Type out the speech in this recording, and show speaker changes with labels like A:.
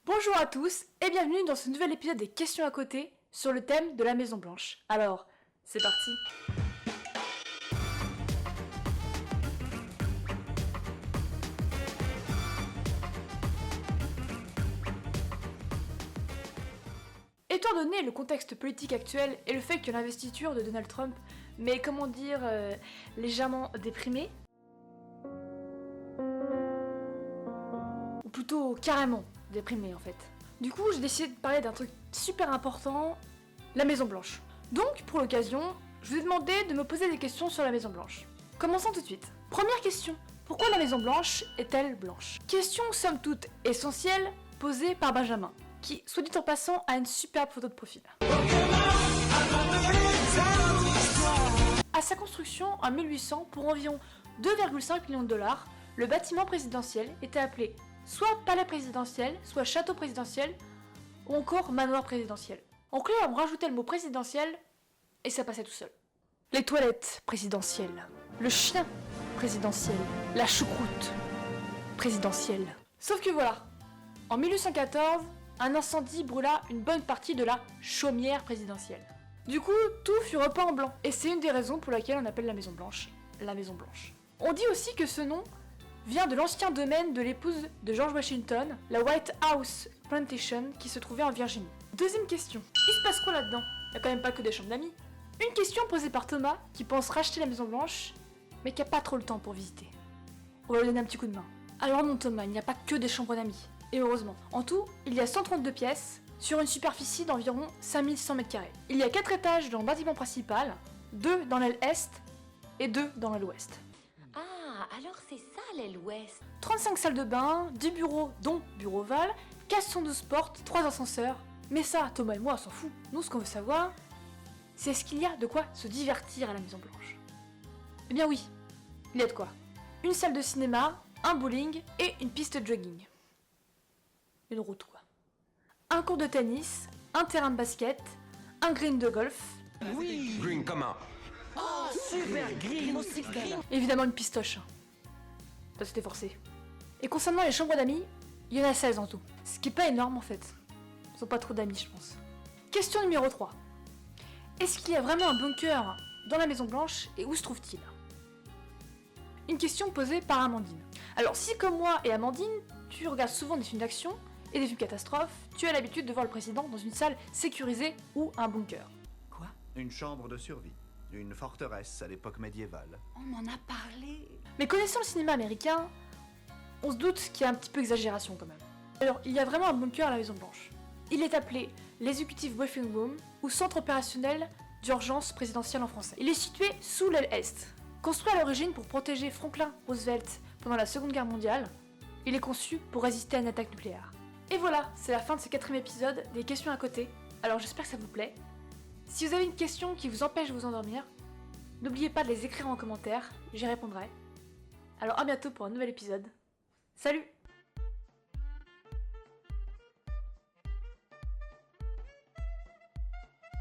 A: Bonjour à tous et bienvenue dans ce nouvel épisode des questions à côté sur le thème de la Maison Blanche. Alors, c'est parti. Étant donné le contexte politique actuel et le fait que l'investiture de Donald Trump m'est, légèrement déprimée, ou plutôt carrément déprimée en fait. Du coup, j'ai décidé de parler d'un truc super important, la Maison Blanche. Donc, pour l'occasion, je vous ai demandé de me poser des questions sur la Maison Blanche. Commençons tout de suite. Première question. Pourquoi la Maison Blanche est-elle blanche? Question somme toute essentielle posée par Benjamin, qui, soit dit en passant, a une superbe photo de profil. À sa construction en 1800 pour environ 2,5 millions de dollars, le bâtiment présidentiel était appelé soit palais présidentiel, soit château présidentiel, ou encore manoir présidentiel. En clair, on rajoutait le mot présidentiel et ça passait tout seul. Les toilettes présidentielles, le chien présidentiel, la choucroute présidentielle. Sauf que voilà, en 1814, un incendie brûla une bonne partie de la chaumière présidentielle. Du coup, tout fut repeint en blanc, et c'est une des raisons pour laquelle on appelle la Maison Blanche la Maison Blanche. On dit aussi que ce nom vient de l'ancien domaine de l'épouse de George Washington, la White House Plantation, qui se trouvait en Virginie. Deuxième question, il se passe quoi là-dedans? Y'a quand même pas que des chambres d'amis. Une question posée par Thomas, qui pense racheter la Maison Blanche, mais qui a pas trop le temps pour visiter. On va lui donner un petit coup de main. Alors non Thomas, il n'y a pas que des chambres d'amis. Et heureusement. En tout, il y a 132 pièces, sur une superficie d'environ 5100 m². Il y a 4 étages dans le bâtiment principal, 2 dans l'aile est et 2 dans l'aile ouest.
B: Ah, alors c'est ça l'aile ouest.
A: 35 salles de bain, 10 bureaux dont bureau Val, 412 portes, 3 ascenseurs. Mais ça, Thomas et moi, on s'en fout. Nous, ce qu'on veut savoir, c'est est-ce qu'il y a de quoi se divertir à la Maison Blanche. Eh bien oui, il y a de quoi. Une salle de cinéma, un bowling et une piste de jogging. Une route quoi. Un cours de tennis, un terrain de basket, un green de golf.
C: Oui. Green comment?
B: Oh, super green aussi green.
A: Évidemment une pistoche. Ça c'était forcé. Et concernant les chambres d'amis, il y en a 16 en tout. Ce qui est pas énorme en fait. Ils ont pas trop d'amis je pense. Question numéro 3. Est-ce qu'il y a vraiment un bunker dans la Maison Blanche et où se trouve-t-il? Une question posée par Amandine. Alors si comme moi et Amandine, tu regardes souvent des films d'action et des films catastrophes, tu as l'habitude de voir le président dans une salle sécurisée ou un bunker.
C: Quoi?
D: Une chambre de survie, une forteresse à l'époque médiévale.
B: On m'en a parlé.
A: Mais connaissant le cinéma américain, on se doute qu'il y a un petit peu d'exagération quand même. Alors il y a vraiment un bunker à la Maison Blanche. Il est appelé l'Executive Briefing Room ou Centre opérationnel d'urgence présidentielle en français. Il est situé sous l'aile est. Construit à l'origine pour protéger Franklin Roosevelt pendant la Seconde Guerre mondiale, il est conçu pour résister à une attaque nucléaire. Et voilà, c'est la fin de ce 4e épisode des questions à côté. Alors j'espère que ça vous plaît. Si vous avez une question qui vous empêche de vous endormir, n'oubliez pas de les écrire en commentaire, j'y répondrai. Alors à bientôt pour un nouvel épisode. Salut!